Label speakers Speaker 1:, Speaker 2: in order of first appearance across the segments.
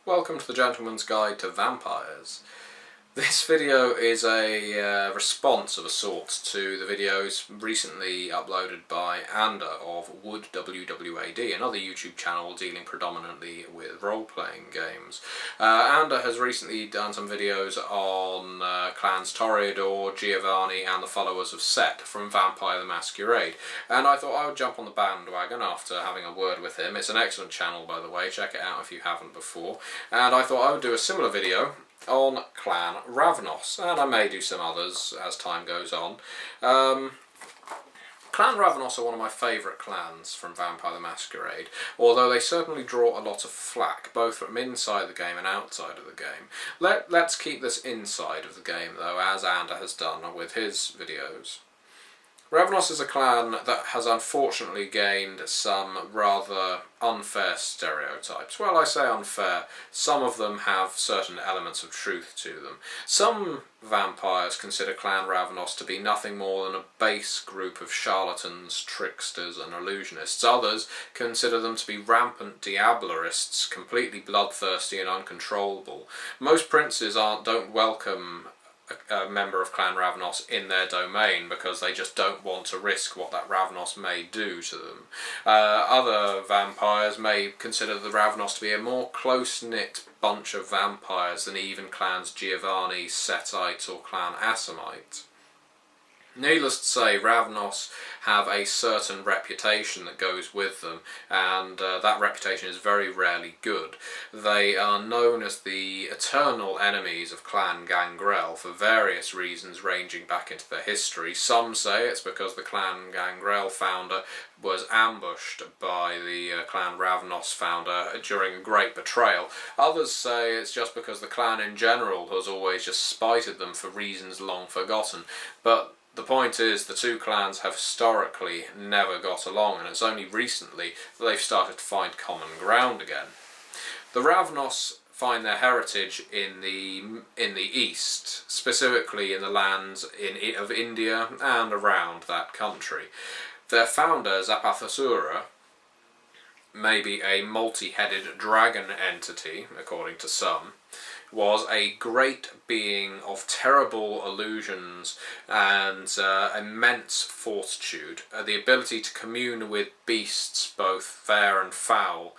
Speaker 1: Welcome to the Gentleman's Guide to Vampires. This video is a response of a sort to the videos recently uploaded by Ander of Wood WWAD, another YouTube channel dealing predominantly with role-playing games. Ander has recently done some videos on clans Toreador, Giovanni and the followers of Set from Vampire the Masquerade, and I thought I would jump on the bandwagon after having a word with him. It's an excellent channel, by the way, check it out if you haven't before, and I thought I would do a similar video on Clan Ravnos, and I may do some others as time goes on. Clan Ravnos are one of my favourite clans from Vampire the Masquerade, although they certainly draw a lot of flack, both from inside the game and outside of the game. Let's keep this inside of the game, though, as Ander has done with his videos. Ravnos is a clan that has unfortunately gained some rather unfair stereotypes. Well, I say unfair, some of them have certain elements of truth to them. Some vampires consider Clan Ravnos to be nothing more than a base group of charlatans, tricksters and illusionists. Others consider them to be rampant diablerists, completely bloodthirsty and uncontrollable. Most princes don't welcome a member of Clan Ravnos in their domain because they just don't want to risk what that Ravnos may do to them. Other vampires may consider the Ravnos to be a more close-knit bunch of vampires than even clans Giovanni, Setite or Clan Assamite. Needless to say, Ravnos have a certain reputation that goes with them, and that reputation is very rarely good. They are known as the eternal enemies of Clan Gangrel for various reasons ranging back into their history. Some say it's because the Clan Gangrel founder was ambushed by the Clan Ravnos founder during a great betrayal. Others say it's just because the clan in general has always just spited them for reasons long forgotten. But the point is, the two clans have historically never got along, and it's only recently that they've started to find common ground again. The Ravnos find their heritage in the east, specifically in the lands of India and around that country. Their founder, Zapathasura, may be a multi-headed dragon entity, according to some, was a great being of terrible illusions and immense fortitude, the ability to commune with beasts both fair and foul,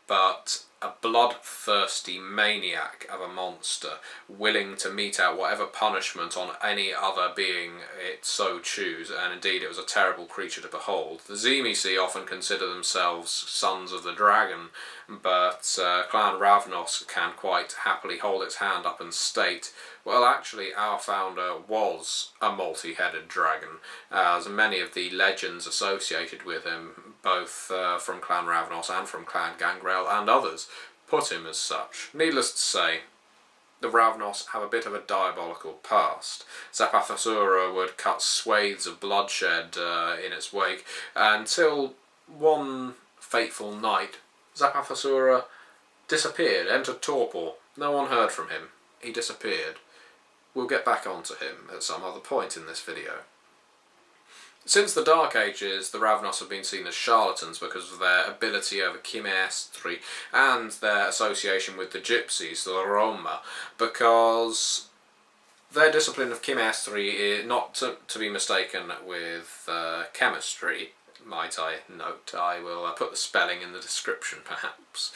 Speaker 1: but a bloodthirsty maniac of a monster, willing to mete out whatever punishment on any other being it so choose, and indeed it was a terrible creature to behold. The Zemisi often consider themselves sons of the dragon, but Clan Ravnos can quite happily hold its hand up and state, well, actually our founder was a multi-headed dragon, as many of the legends associated with him, both from Clan Ravnos and from Clan Gangrel and others, put him as such. Needless to say, the Ravnos have a bit of a diabolical past. Zapathasura would cut swathes of bloodshed in its wake, until one fateful night Zapathasura disappeared, entered torpor. No one heard from him. He disappeared. We'll get back onto him at some other point in this video. Since the Dark Ages, the Ravnos have been seen as charlatans because of their ability over chimestri and their association with the gypsies, the Roma, because their discipline of chimestri is not to be mistaken with chemistry, might I note. I will put the spelling in the description perhaps,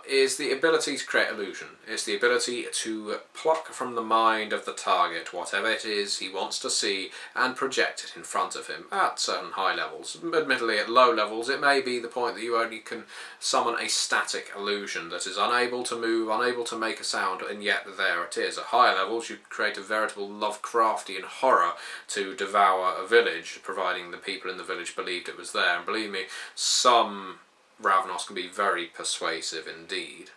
Speaker 1: is the ability to create illusion. It's the ability to pluck from the mind of the target whatever it is he wants to see and project it in front of him at certain high levels. Admittedly, at low levels it may be the point that you only can summon a static illusion that is unable to move, unable to make a sound, and yet there it is. At higher levels you create a veritable Lovecraftian horror to devour a village, providing the people in the village believed it was there, and believe me, some Ravnos can be very persuasive indeed.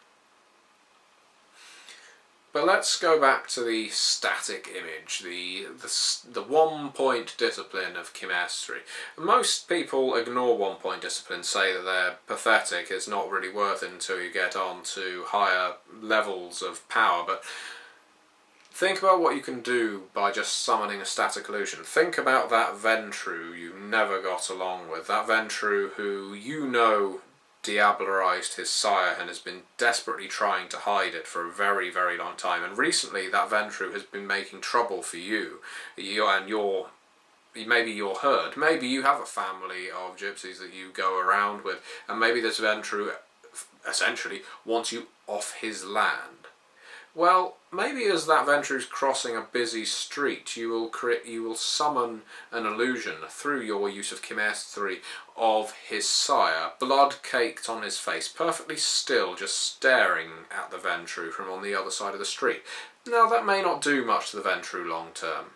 Speaker 1: But let's go back to the static image, the one-point discipline of chemistry. Most people ignore one-point discipline, say that they're pathetic, it's not really worth it until you get on to higher levels of power, but think about what you can do by just summoning a static illusion. Think about that Ventru you never got along with, that Ventru who you know diablerized his sire and has been desperately trying to hide it for a very, very long time. And recently that Ventrue has been making trouble for you and maybe your herd. Maybe you have a family of gypsies that you go around with, and maybe this Ventrue essentially wants you off his land. Well, maybe as that Ventrue's crossing a busy street, you will summon an illusion through your use of chemistry of his sire, blood caked on his face, perfectly still, just staring at the Ventrue from on the other side of the street. Now, that may not do much to the Ventrue long term.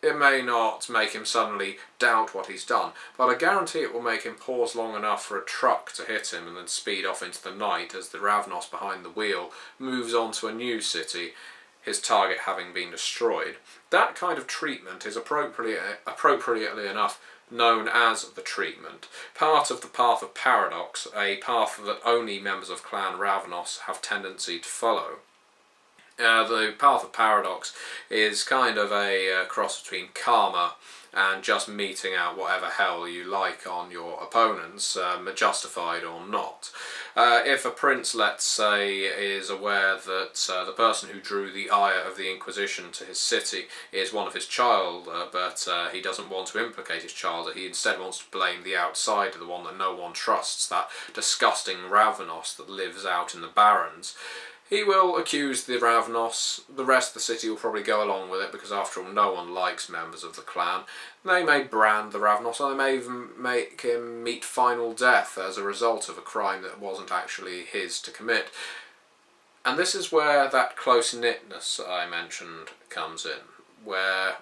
Speaker 1: It may not make him suddenly doubt what he's done, but I guarantee it will make him pause long enough for a truck to hit him and then speed off into the night as the Ravnos behind the wheel moves on to a new city, his target having been destroyed. That kind of treatment is appropriately enough known as the treatment, part of the path of paradox, a path that only members of Clan Ravnos have tendency to follow. The path of paradox is kind of a cross between karma and just meting out whatever hell you like on your opponents, justified or not. If a prince, let's say, is aware that the person who drew the ire of the Inquisition to his city is one of his child, but he doesn't want to implicate his child, he instead wants to blame the outsider, the one that no one trusts, that disgusting Ravnos that lives out in the barrens, he will accuse the Ravnos. The rest of the city will probably go along with it because, after all, no one likes members of the clan. They may brand the Ravnos, or they may even make him meet final death as a result of a crime that wasn't actually his to commit. And this is where that close-knitness I mentioned comes in, where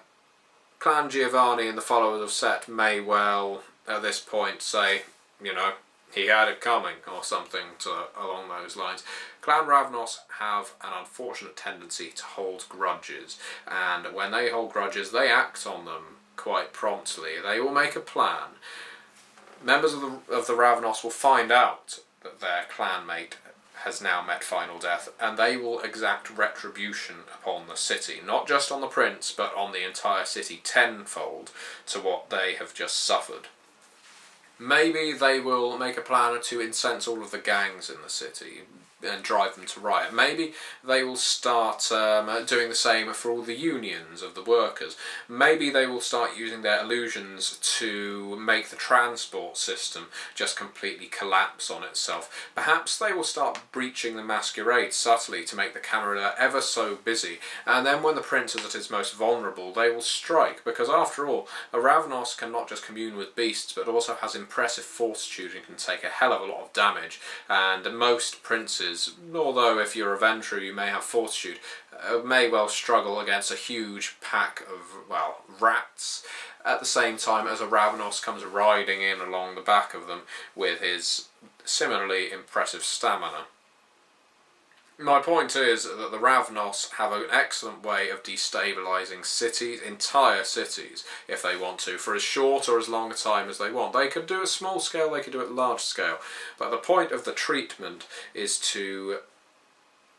Speaker 1: Clan Giovanni and the followers of Set may well, at this point, say, you know, he had it coming, or something along those lines. Clan Ravnos have an unfortunate tendency to hold grudges, and when they hold grudges, they act on them quite promptly. They will make a plan. Members of the Ravnos will find out that their clanmate has now met final death, and they will exact retribution upon the city, not just on the prince, but on the entire city tenfold to what they have just suffered. Maybe they will make a plan to incense all of the gangs in the city and drive them to riot. Maybe they will start doing the same for all the unions of the workers. Maybe they will start using their illusions to make the transport system just completely collapse on itself. Perhaps they will start breaching the Masquerade subtly to make the camera ever so busy, and then when the prince is at his most vulnerable, they will strike, because after all, a Ravnos can not just commune with beasts, but also has impressive fortitude and can take a hell of a lot of damage, and most princes, although if you're a Ventrue you may have fortitude, may well struggle against a huge pack of, well, rats, at the same time as a Ravnos comes riding in along the back of them with his similarly impressive stamina. My point is that the Ravnos have an excellent way of destabilising cities, entire cities, if they want to, for as short or as long a time as they want. They could do it small scale, they could do it large scale, but the point of the treatment is to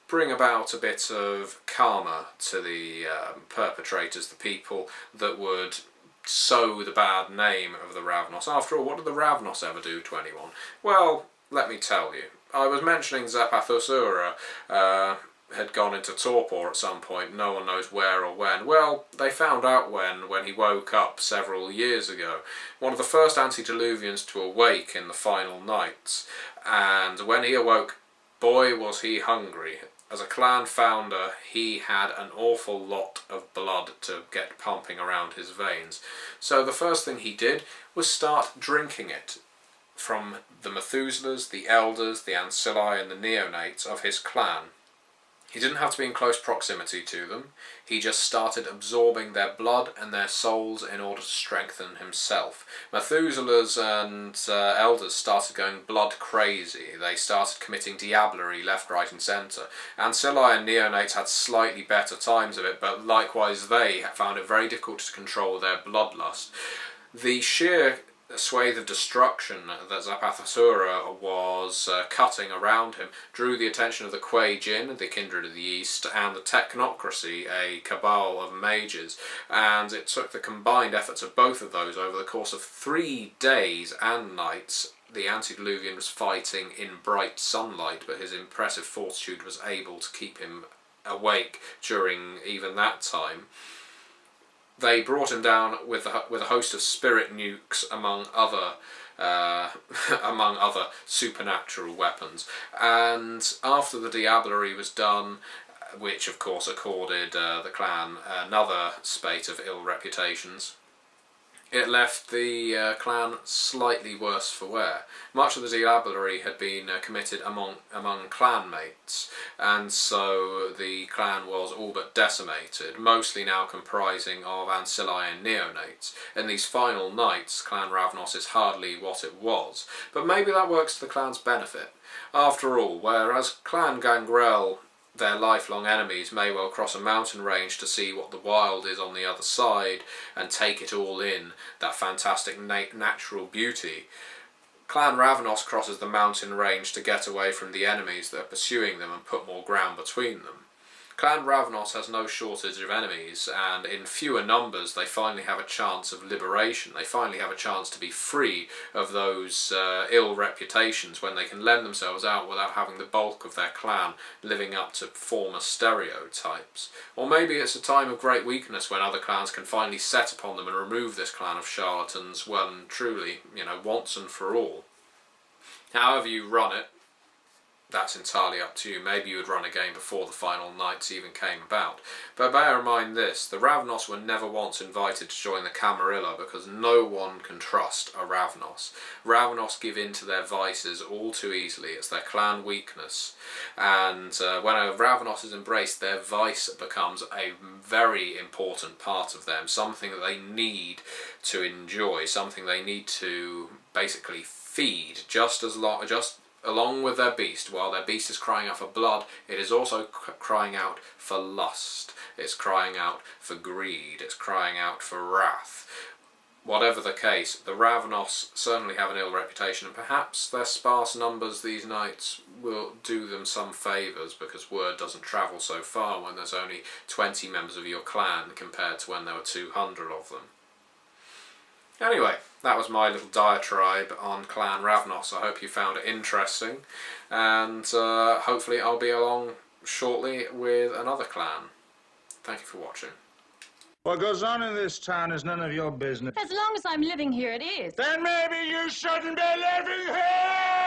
Speaker 1: bring about a bit of karma to the perpetrators, the people that would sow the bad name of the Ravnos. After all, what did the Ravnos ever do to anyone? Well, let me tell you. I was mentioning Zapathosura had gone into torpor at some point, no one knows where or when. Well, they found out when he woke up several years ago. One of the first antediluvians to awake in the final nights, and when he awoke, boy was he hungry. As a clan founder, he had an awful lot of blood to get pumping around his veins. So the first thing he did was start drinking it from the Methuselahs, the Elders, the Ancillae and the Neonates of his clan. He didn't have to be in close proximity to them, he just started absorbing their blood and their souls in order to strengthen himself. Methuselahs and Elders started going blood crazy, they started committing diablerie left, right and centre. Ancillae and Neonates had slightly better times of it, but likewise they found it very difficult to control their bloodlust. The sheer swathe of destruction that Zapathosura was cutting around him drew the attention of the Quai Jin, the Kindred of the East, and the Technocracy, a cabal of mages, and it took the combined efforts of both of those over the course of 3 days and nights the antediluvian was fighting in bright sunlight, but his impressive fortitude was able to keep him awake during even that time. They brought him down with a host of spirit nukes, among other supernatural weapons. And after the diablerie was done, which of course accorded the clan another spate of ill reputations, it left the clan slightly worse for wear. Much of the diablerie had been committed among clanmates, and so the clan was all but decimated, mostly now comprising of ancilli and neonates. In these final nights, Clan Ravnos is hardly what it was, but maybe that works to the clan's benefit. After all, whereas Clan Gangrel, their lifelong enemies, may well cross a mountain range to see what the wild is on the other side and take it all in, that fantastic natural beauty, Clan Ravnos crosses the mountain range to get away from the enemies that are pursuing them and put more ground between them. Clan Ravnos has no shortage of enemies, and in fewer numbers they finally have a chance of liberation. They finally have a chance to be free of those ill reputations when they can lend themselves out without having the bulk of their clan living up to former stereotypes. Or maybe it's a time of great weakness when other clans can finally set upon them and remove this clan of charlatans well and truly, once and for all. However you run it, that's entirely up to you. Maybe you would run a game before the final nights even came about. But bear in mind this, the Ravnos were never once invited to join the Camarilla because no one can trust a Ravnos. Ravnos give in to their vices all too easily. It's their clan weakness. And when a Ravnos is embraced, their vice becomes a very important part of them, something that they need to enjoy, something they need to basically feed along with their beast. While their beast is crying out for blood, it is also crying out for lust. It's crying out for greed. It's crying out for wrath. Whatever the case, the Ravnos certainly have an ill reputation, and perhaps their sparse numbers these nights will do them some favours, because word doesn't travel so far when there's only 20 members of your clan compared to when there were 200 of them. Anyway, that was my little diatribe on Clan Ravnos. I hope you found it interesting, and hopefully I'll be along shortly with another clan. Thank you for watching.
Speaker 2: What goes on in this town is none of your business.
Speaker 3: As long as I'm living here, it is.
Speaker 2: Then maybe you shouldn't be living here!